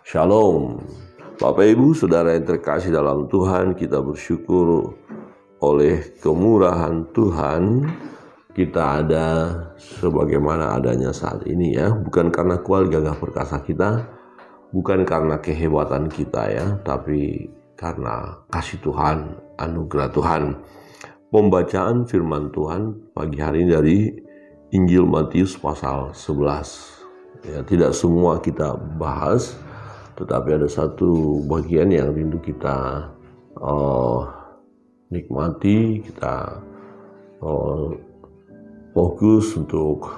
Shalom, Bapak Ibu Saudara yang terkasih dalam Tuhan, kita bersyukur oleh kemurahan Tuhan kita ada sebagaimana adanya saat ini ya. Bukan karena kuat gagah perkasa kita, bukan karena kehebatan kita ya, tapi karena kasih Tuhan, anugerah Tuhan. Pembacaan firman Tuhan pagi hari ini dari Injil Matius pasal 11 ya, tidak semua kita bahas, tetapi ada satu bagian yang rindu kita nikmati, kita fokus untuk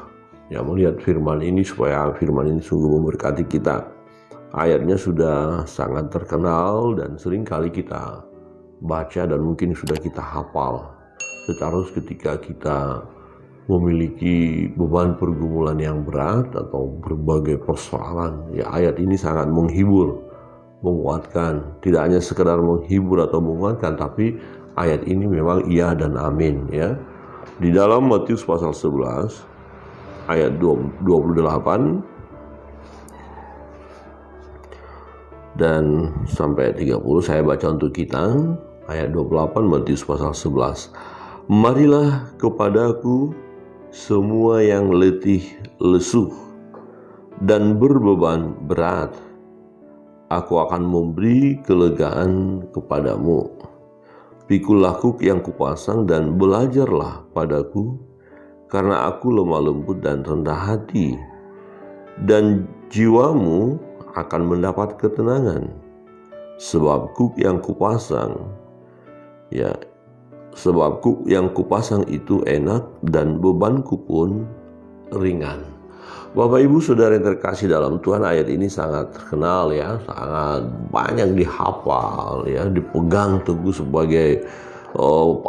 ya melihat firman ini supaya firman ini sungguh memberkati kita. Ayatnya sudah sangat terkenal dan sering kali kita baca dan mungkin sudah kita hafal. Secara ketika kita memiliki beban pergumulan yang berat atau berbagai persoalan, ya ayat ini sangat menghibur, menguatkan. Tidak hanya sekedar menghibur atau menguatkan, tapi ayat ini memang iya dan amin ya. Di dalam Matius pasal 11 ayat 28 dan sampai 30 saya baca untuk kita. Ayat 28 Matius pasal 11. Marilah kepadaku semua yang letih lesu dan berbeban berat, aku akan memberi kelegaan kepadamu. Pikulah kuk yang kupasang dan belajarlah padaku, karena aku lemah lembut dan rendah hati, dan jiwamu akan mendapat ketenangan. Sebab kuk yang kupasang itu enak dan bebanku pun ringan. Bapak Ibu Saudara yang terkasih dalam Tuhan, ayat ini sangat terkenal ya, sangat banyak dihafal ya, dipegang teguh sebagai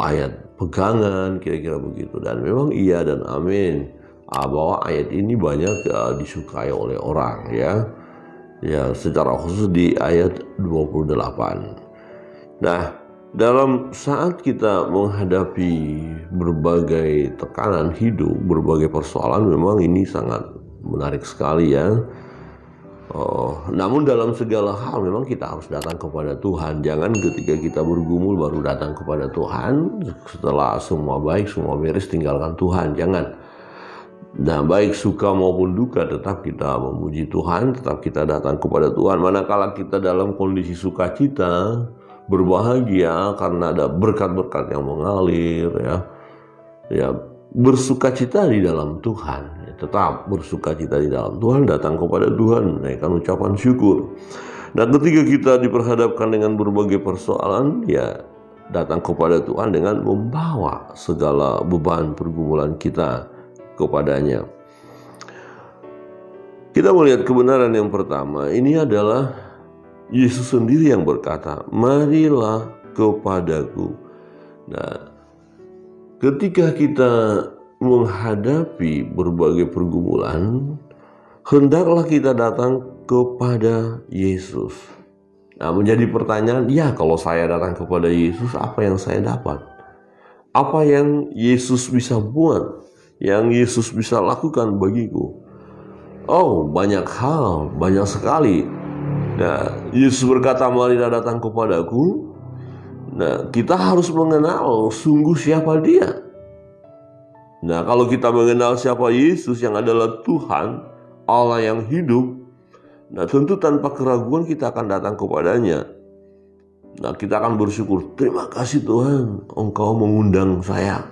ayat pegangan kira-kira begitu. Dan memang iya dan amin bahwa ayat ini banyak disukai oleh orang ya. Ya, secara khusus di ayat 28. Nah, dalam saat kita menghadapi berbagai tekanan hidup, berbagai persoalan, memang ini sangat menarik sekali ya. Namun dalam segala hal memang kita harus datang kepada Tuhan. Jangan ketika kita bergumul baru datang kepada Tuhan. Setelah semua baik, semua beres, tinggalkan Tuhan. Jangan. Nah, baik suka maupun duka tetap kita memuji Tuhan, tetap kita datang kepada Tuhan. Manakala kita dalam kondisi sukacita, berbahagia karena ada berkat-berkat yang mengalir ya bersukacita di dalam Tuhan ya, tetap bersukacita di dalam Tuhan, datang kepada Tuhan, naikkan ucapan syukur. Dan ketika kita diperhadapkan dengan berbagai persoalan, ya datang kepada Tuhan dengan membawa segala beban pergumulan kita kepadanya. Kita melihat kebenaran yang pertama, ini adalah Yesus sendiri yang berkata, marilah kepadaku. Nah, ketika kita menghadapi berbagai pergumulan, hendaklah kita datang kepada Yesus. Nah, menjadi pertanyaan, ya kalau saya datang kepada Yesus, apa yang saya dapat? Apa yang Yesus bisa buat? Yang Yesus bisa lakukan bagiku? Oh, banyak hal, banyak sekali. Nah, Yesus berkata, marilah datang kepadaku. Nah, kita harus mengenal sungguh siapa Dia. Nah, kalau kita mengenal siapa Yesus yang adalah Tuhan, Allah yang hidup, nah tentu tanpa keraguan kita akan datang kepadanya. Nah, kita akan bersyukur, terima kasih Tuhan, Engkau mengundang saya.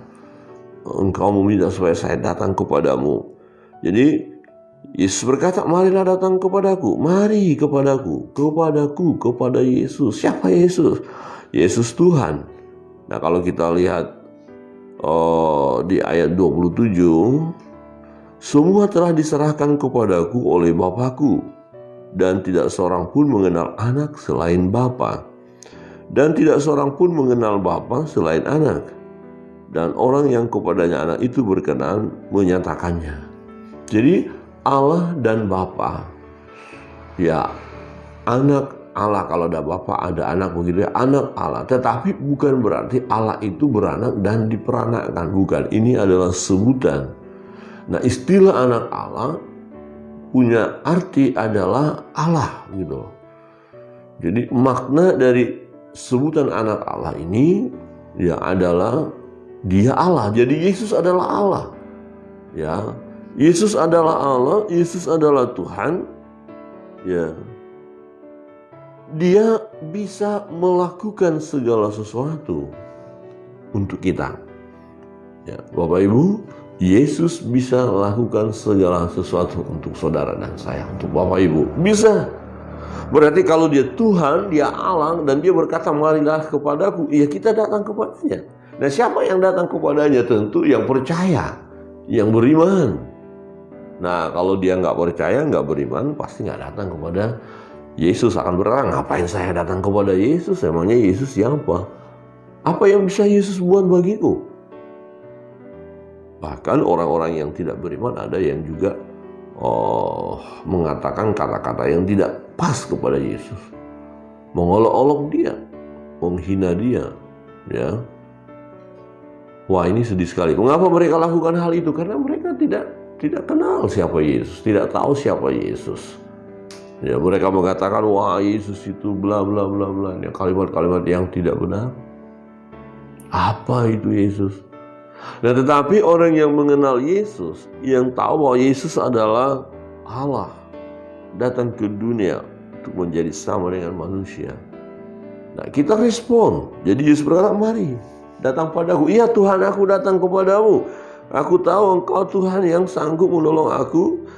Engkau meminta supaya saya datang kepadamu. Jadi Yesus berkata, marilah datang kepadaku. Mari kepadaku, kepada Yesus. Siapa Yesus? Yesus Tuhan. Nah, kalau kita lihat di ayat 27, semua telah diserahkan kepadaku oleh Bapa-Ku, dan tidak seorang pun mengenal anak selain Bapa, dan tidak seorang pun mengenal Bapa selain anak, dan orang yang kepadanya anak itu berkenan menyatakannya. Jadi Allah dan Bapa, ya anak Allah, kalau ada Bapa ada anak begitu ya, anak Allah. Tetapi bukan berarti Allah itu beranak dan diperanakkan, bukan. Ini adalah sebutan. Nah, istilah anak Allah punya arti adalah Allah gitu. Jadi makna dari sebutan anak Allah ini ya adalah dia Allah. Jadi Yesus adalah Allah. Ya, Yesus adalah Allah, Yesus adalah Tuhan. Ya. Dia bisa melakukan segala sesuatu untuk kita. Ya, Bapak Ibu, Yesus bisa lakukan segala sesuatu untuk saudara dan saya, untuk Bapak Ibu. Bisa. Berarti kalau dia Tuhan, dia Allah, dan dia berkata, marilah kepadaku, ya kita datang kepadanya. Nah, siapa yang datang kepadanya? Tentu yang percaya, yang beriman. Nah, kalau dia nggak percaya, nggak beriman, pasti nggak datang kepada Yesus. Akan berkata, ngapain saya datang kepada Yesus? Emangnya Yesus siapa? Apa yang bisa Yesus buat bagiku? Bahkan orang-orang yang tidak beriman ada yang juga mengatakan kata-kata yang tidak pas kepada Yesus, mengolok-olok dia, menghina dia. Ya, wah ini sedih sekali. Mengapa mereka lakukan hal itu? Karena mereka tidak kenal siapa Yesus, tidak tahu siapa Yesus. Ya, mereka mengatakan wah Yesus itu bla bla bla bla, ya, kalimat-kalimat yang tidak benar. Apa itu Yesus? Nah, tetapi orang yang mengenal Yesus, yang tahu bahwa Yesus adalah Allah, datang ke dunia untuk menjadi sama dengan manusia. Nah, kita respon. Jadi Yesus berkata, mari datang padaku. Iya Tuhan, aku datang kepadamu. Aku tahu Engkau Tuhan yang sanggup menolong aku.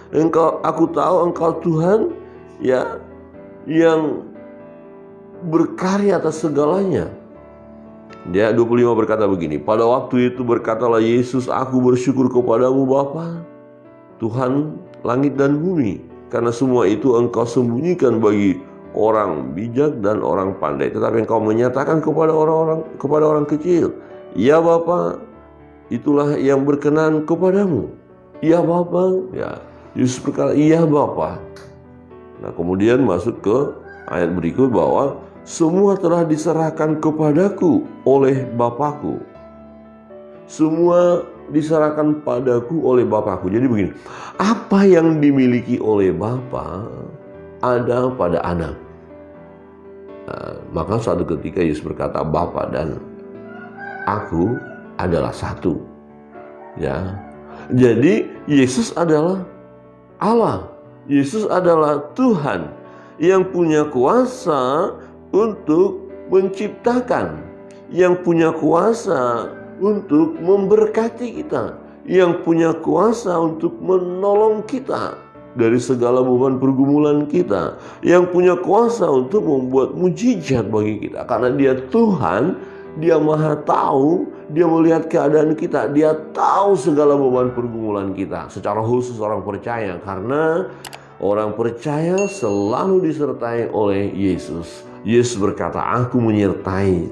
Aku tahu Engkau Tuhan ya yang berkarya atas segalanya. Dia 25 berkata begini, pada waktu itu berkatalah Yesus, aku bersyukur kepadamu Bapa, Tuhan langit dan bumi, karena semua itu Engkau sembunyikan bagi orang bijak dan orang pandai, tetapi Engkau menyatakan kepada orang kecil. Ya Bapa, itulah yang berkenan kepadamu. Ya Bapa, ya Yesus berkata, iya Bapa. Nah, kemudian masuk ke ayat berikut bahwa semua telah diserahkan kepadaku oleh Bapakku. Semua diserahkan padaku oleh Bapakku. Jadi begini, apa yang dimiliki oleh Bapa ada pada anak. Nah, maka suatu ketika Yesus berkata, Bapa dan aku adalah satu. Ya, jadi Yesus adalah Allah. Yesus adalah Tuhan yang punya kuasa untuk menciptakan, yang punya kuasa untuk memberkati kita, yang punya kuasa untuk menolong kita dari segala beban pergumulan kita, yang punya kuasa untuk membuat mujizat bagi kita. Karena dia Tuhan, dia maha tahu, dia melihat keadaan kita, dia tahu segala beban pergumulan kita. Secara khusus orang percaya, karena orang percaya selalu disertai oleh Yesus. Yesus berkata, aku menyertai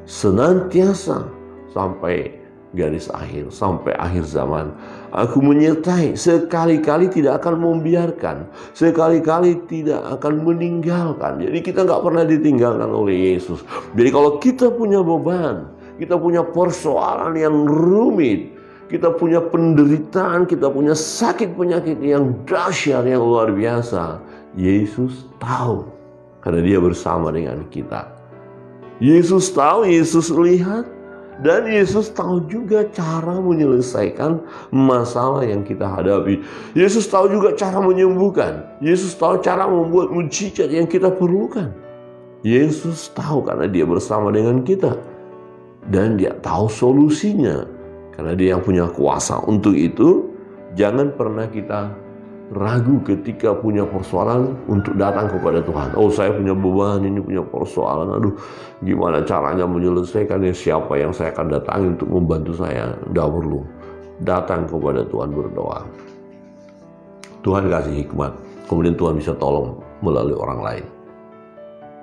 senantiasa sampai garis akhir, sampai akhir zaman. Aku menyertai, sekali-kali tidak akan membiarkan, sekali-kali tidak akan meninggalkan. Jadi kita nggak pernah ditinggalkan oleh Yesus. Jadi kalau kita punya beban, kita punya persoalan yang rumit, kita punya penderitaan, kita punya sakit penyakit yang dahsyat, yang luar biasa, Yesus tahu. Karena dia bersama dengan kita. Yesus tahu, Yesus lihat, dan Yesus tahu juga cara menyelesaikan masalah yang kita hadapi. Yesus tahu juga cara menyembuhkan. Yesus tahu cara membuat mujizat yang kita perlukan. Yesus tahu karena dia bersama dengan kita. Dan dia tahu solusinya. Karena dia yang punya kuasa untuk itu. Jangan pernah kita ragu ketika punya persoalan untuk datang kepada Tuhan. Oh, saya punya beban, ini punya persoalan. Aduh, gimana caranya menyelesaikannya? Siapa yang saya akan datangi untuk membantu saya? Tidak perlu. Datang kepada Tuhan, berdoa. Tuhan kasih hikmat. Kemudian Tuhan bisa tolong melalui orang lain.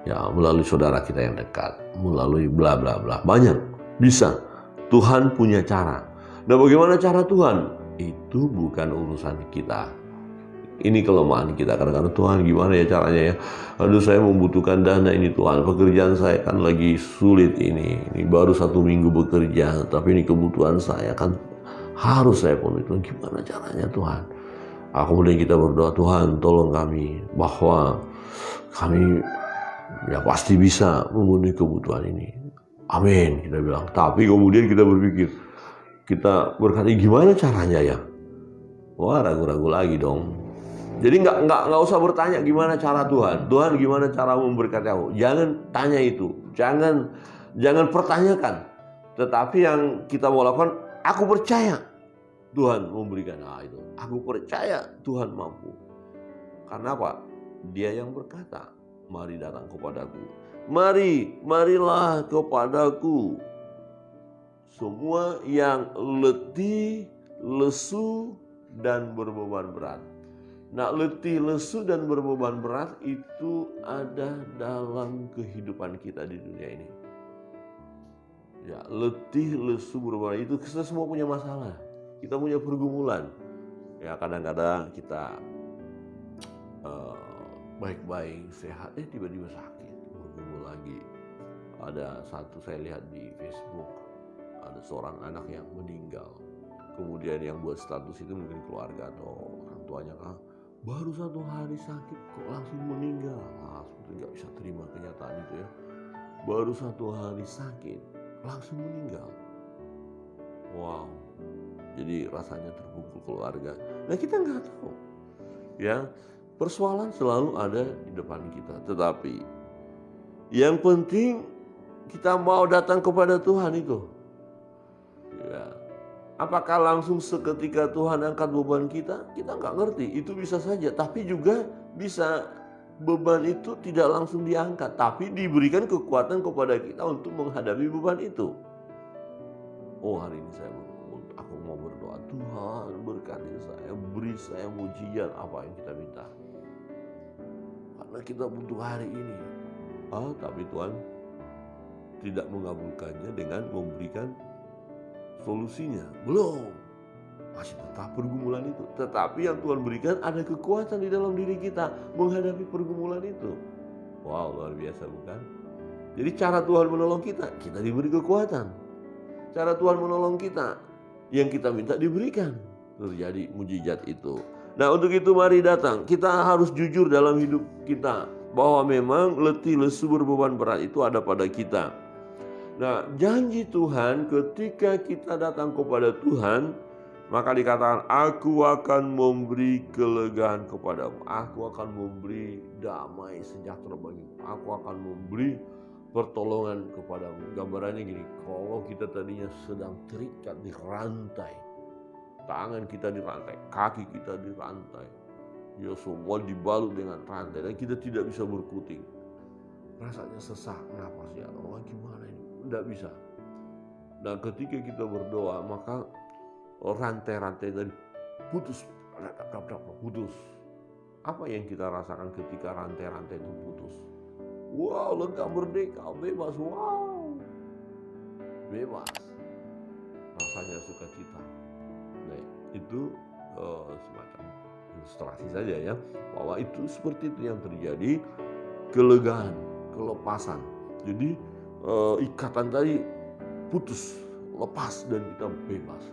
Ya, melalui saudara kita yang dekat. Melalui bla bla bla. Banyak. Bisa. Tuhan punya cara. Nah, bagaimana cara Tuhan? Itu bukan urusan kita. Ini kelemahan kita. Kadang-kadang, Tuhan gimana ya caranya ya? Aduh, saya membutuhkan dana ini Tuhan. Pekerjaan saya kan lagi sulit ini. Ini baru 1 minggu bekerja. Tapi ini kebutuhan saya kan harus saya penuhi. Gimana caranya Tuhan? Kemudian kita berdoa, Tuhan tolong kami, bahwa kami ya pasti bisa memenuhi kebutuhan ini. Amin, kita bilang. Tapi kemudian kita berpikir, kita berkata, gimana caranya ya? Wah, ragu-ragu lagi dong. Jadi nggak usah bertanya gimana cara Tuhan. Tuhan gimana cara memberkati aku? Jangan tanya itu. Jangan pertanyakan. Tetapi yang kita mau lakukan, aku percaya Tuhan memberikan. Itu. Aku percaya Tuhan mampu. Karena apa? Dia yang berkata, mari datang kepadaku. Marilah kepadaku. Semua yang letih, lesu, dan berbeban berat. Nah, letih, lesu, dan berbeban berat itu ada dalam kehidupan kita di dunia ini. Ya, letih, lesu, berbeban itu kita semua punya masalah. Kita punya pergumulan. Ya, kadang-kadang kita baik-baik, sehat, tiba-tiba sakit, bergumul lagi. Ada satu saya lihat di Facebook, ada seorang anak yang meninggal. Kemudian yang buat status itu mungkin keluarga atau orang tuanya, baru 1 hari sakit kok langsung meninggal. Seperti nggak bisa terima kenyataan itu ya. Baru 1 hari sakit langsung meninggal. Wow. Jadi rasanya terpukul keluarga. Nah, kita nggak tahu. Ya, persoalan selalu ada di depan kita. Tetapi yang penting kita mau datang kepada Tuhan itu. Ya. Apakah langsung seketika Tuhan angkat beban kita? Kita nggak ngerti. Itu bisa saja. Tapi juga bisa beban itu tidak langsung diangkat. Tapi diberikan kekuatan kepada kita untuk menghadapi beban itu. Hari ini aku mau berdoa. Tuhan berkati saya. Beri saya mujizat apa yang kita minta. Karena kita butuh hari ini. Tapi Tuhan tidak mengabulkannya dengan memberikan solusinya. Belum. Masih tetap pergumulan itu. Tetapi yang Tuhan berikan ada kekuatan di dalam diri kita menghadapi pergumulan itu. Wow, luar biasa bukan? Jadi cara Tuhan menolong kita diberi kekuatan. Cara Tuhan menolong kita, yang kita minta diberikan. Terjadi mujizat itu. Nah, untuk itu mari datang. Kita harus jujur dalam hidup kita. Bahwa memang letih, lesu, berbeban berat itu ada pada kita. Nah, janji Tuhan ketika kita datang kepada Tuhan, maka dikatakan, aku akan memberi kelegaan kepadamu. Aku akan memberi damai sejahtera bagimu. Aku akan memberi pertolongan kepadamu. Gambarannya gini, kalau kita tadinya sedang terikat di rantai, tangan kita di rantai, kaki kita di rantai, ya semua dibalut dengan rantai dan kita tidak bisa berkutik. Rasanya sesak nafasnya, gimana ini? Tidak bisa. Dan ketika kita berdoa, maka rantai-rantai tadi putus. Apa yang kita rasakan ketika rantai-rantai itu putus? Wow, lega, merdeka, bebas. Wow, bebas. Rasanya sukacita. Nah, itu semacam ilustrasi saja ya, bahwa itu seperti itu yang terjadi, kelegaan, kelepasan. Jadi ikatan tadi putus, lepas, dan kita bebas.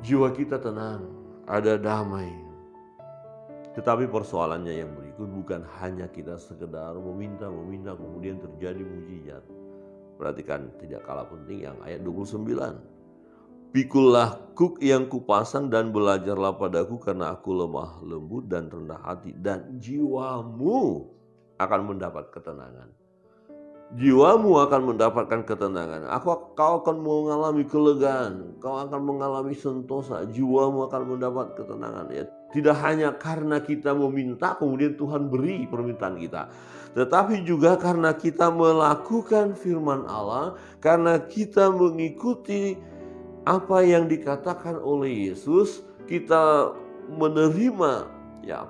Jiwa kita tenang, ada damai. Tetapi persoalannya yang berikut bukan hanya kita sekedar meminta kemudian terjadi mujizat. Perhatikan tidak kalah penting yang ayat 29. Pikullah kuk yang kupasang dan belajarlah padaku karena aku lemah lembut dan rendah hati, dan jiwamu akan mendapat ketenangan. Jiwamu akan mendapatkan ketenangan. Kau akan mengalami kelegaan. Kau akan mengalami sentosa. Jiwamu akan mendapat ketenangan. Ya, tidak hanya karena kita meminta kemudian Tuhan beri permintaan kita, tetapi juga karena kita melakukan firman Allah, karena kita mengikuti apa yang dikatakan oleh Yesus, kita menerima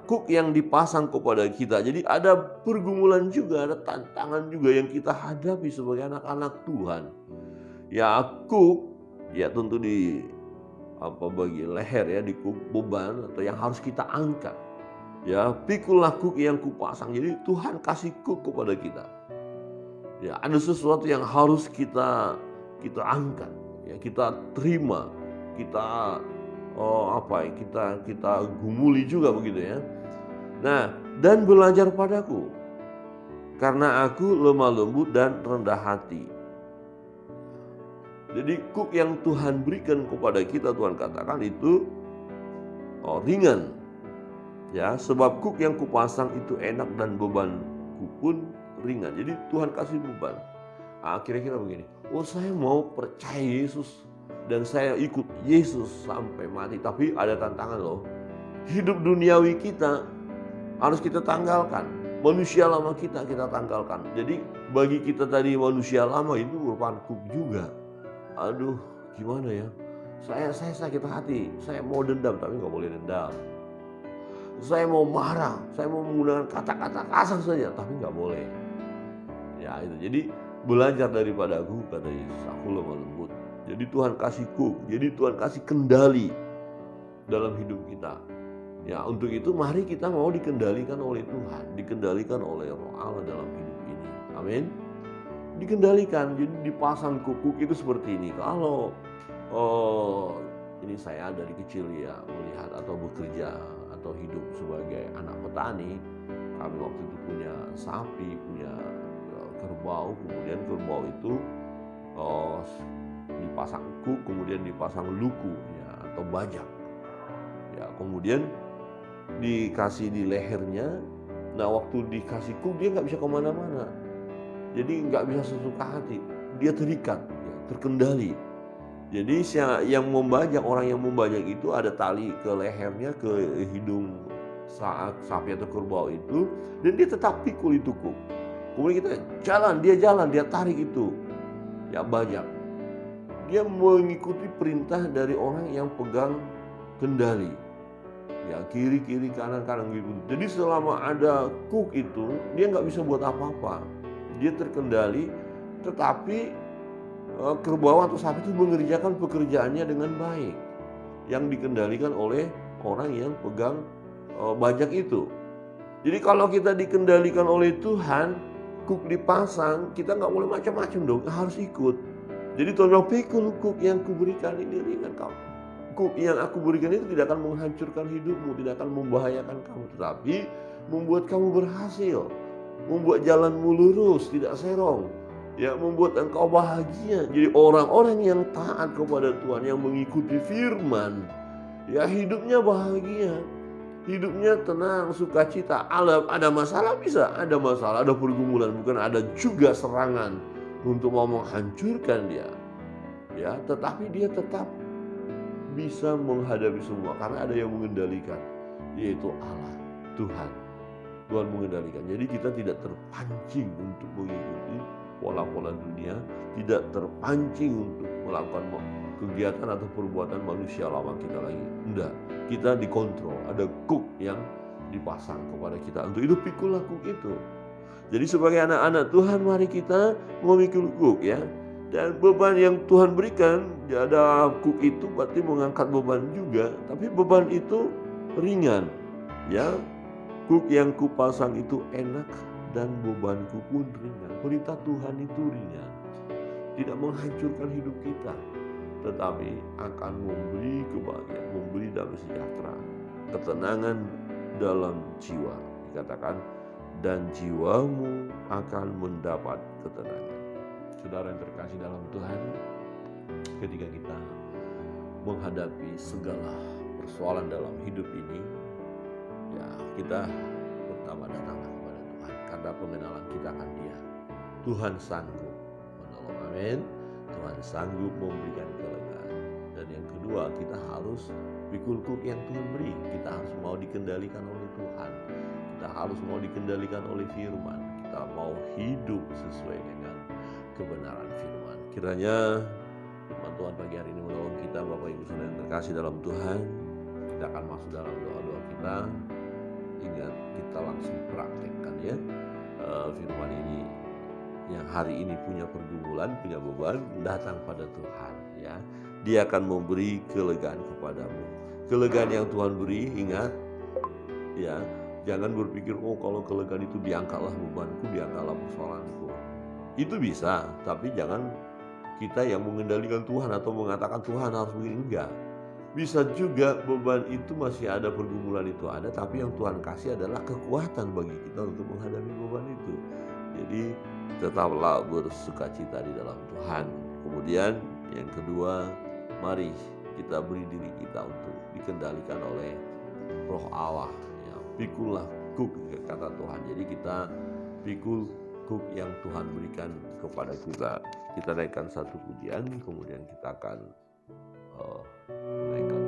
kuk yang dipasang kepada kita. Jadi ada pergumulan juga, ada tantangan juga yang kita hadapi sebagai anak-anak Tuhan. Kuk tentu di bagi leher di kuk beban atau yang harus kita angkat. Pikullah kuk yang kupasang. Jadi Tuhan kasih kuk kepada kita. Ada sesuatu yang harus kita angkat, kita terima, kita kita gumuli juga begitu ya. Nah, dan belajar padaku, karena aku lemah lembut dan rendah hati. Jadi kuk yang Tuhan berikan kepada kita, Tuhan katakan itu ringan. Ya, sebab kuk yang kupasang itu enak dan bebanku pun ringan. Jadi Tuhan kasih beban. Kira-kira begini, saya mau percaya Yesus dan saya ikut Yesus sampai mati. Tapi ada tantangan loh. Hidup duniawi kita harus kita tanggalkan. Manusia lama kita tanggalkan. Jadi bagi kita tadi manusia lama itu merupakan kuk juga. Aduh, gimana ya? Saya sakit hati. Saya mau dendam tapi nggak boleh dendam. Saya mau marah, saya mau menggunakan kata-kata kasar saja, tapi nggak boleh. Ya itu. Jadi belajar daripada aku, kata Yesus, aku lemah lembut. Jadi Tuhan kasih kuk, jadi Tuhan kasih kendali dalam hidup kita. Ya untuk itu mari kita mau dikendalikan oleh Tuhan, dikendalikan oleh Roh Allah dalam hidup ini. Amin. Dikendalikan, jadi dipasang kuk itu seperti ini. Kalau ini saya dari kecil ya melihat atau bekerja atau hidup sebagai anak petani. Kami waktu itu punya sapi, punya kerbau, kemudian kerbau itu dipasang kuk, kemudian dipasang luku ya atau bajak. Ya, kemudian dikasih di lehernya. Nah, waktu dikasih kuk dia nggak bisa kemana-mana. Jadi nggak bisa sesuka hati. Dia terikat, ya, terkendali. Jadi yang membajak, orang yang membajak itu ada tali ke lehernya, ke hidung saat sapi atau kerbau itu, dan dia tetap pikul itu kuk. Kemudian kita jalan, dia tarik itu, ya bajak. Dia mengikuti perintah dari orang yang pegang kendali, ya kiri kanan gitu. Jadi selama ada kuk itu, dia nggak bisa buat apa-apa. Dia terkendali, tetapi kerbau atau sapi itu mengerjakan pekerjaannya dengan baik, yang dikendalikan oleh orang yang pegang bajak itu. Jadi kalau kita dikendalikan oleh Tuhan, kuk dipasang, kita nggak boleh macam-macam dong, harus ikut. Jadi Tuhan bilang, pikul kuk yang kuberikan ini ringan kamu. Kuk yang aku berikan itu tidak akan menghancurkan hidupmu, tidak akan membahayakan kamu, tetapi membuat kamu berhasil, membuat jalanmu lurus, tidak serong. Ya, membuat engkau bahagia. Jadi orang-orang yang taat kepada Tuhan, yang mengikuti firman, ya hidupnya bahagia, hidupnya tenang, sukacita. Ada masalah, bisa ada masalah, ada pergumulan, bukan ada juga serangan untuk mau menghancurkan dia. Ya, tetapi dia tetap bisa menghadapi semua karena ada yang mengendalikan, yaitu Allah, Tuhan. Tuhan mengendalikan. Jadi kita tidak terpancing untuk mengikuti pola-pola dunia, tidak terpancing untuk melakukan kegiatan atau perbuatan manusia lama kita lagi. Enggak, kita dikontrol. Ada kuk yang dipasang kepada kita. Untuk itu pikullah kuk itu. Jadi sebagai anak-anak Tuhan, mari kita memikul kuk ya. Dan beban yang Tuhan berikan, ada kuk itu berarti mengangkat beban juga. Tapi beban itu ringan. Ya, kuk yang kupasang itu enak dan bebanku pun ringan. Perintah Tuhan itu ringan, tidak menghancurkan hidup kita, tetapi akan memberi kebahagiaan, memberi damai sejahtera, ketenangan dalam jiwa. Dikatakan, dan jiwamu akan mendapat ketenangan. Saudara yang terkasih dalam Tuhan, ketika kita menghadapi segala persoalan dalam hidup ini, ya kita pertama datanglah kepada Tuhan karena pengenalan kita akan Dia. Tuhan sanggup menolong, amin. Tuhan sanggup memberikan kelegaan. Dan yang kedua, kita harus pikul kuk yang Tuhan beri. Kita harus mau dikendalikan oleh Tuhan. Kita harus mau dikendalikan oleh firman. Kita mau hidup sesuai dengan kebenaran firman. Kiranya firman Tuhan pagi hari ini menolong kita, Bapak Ibu Saudara yang terkasih dalam Tuhan. Kita akan masuk dalam doa-doa kita. Ingat, kita langsung praktekkan ya firman ini. Yang hari ini punya pergumulan, punya beban, datang pada Tuhan ya. Dia akan memberi kelegaan kepadamu. Kelegaan yang Tuhan beri, ingat ya, jangan berpikir kalau kelegaan itu diangkatlah bebanku, diangkatlah persoalanku. Itu bisa, tapi jangan kita yang mengendalikan Tuhan atau mengatakan Tuhan harus begini, enggak. Bisa juga beban itu masih ada, pergumulan itu ada, tapi yang Tuhan kasih adalah kekuatan bagi kita untuk menghadapi beban itu. Jadi tetaplah bersukacita di dalam Tuhan. Kemudian yang kedua, mari kita beri diri kita untuk dikendalikan oleh Roh Allah. Ya, pikulah kuk kata Tuhan. Jadi kita pikul kuk yang Tuhan berikan kepada kita. Kita naikkan satu pujian, kemudian kita akan naikkan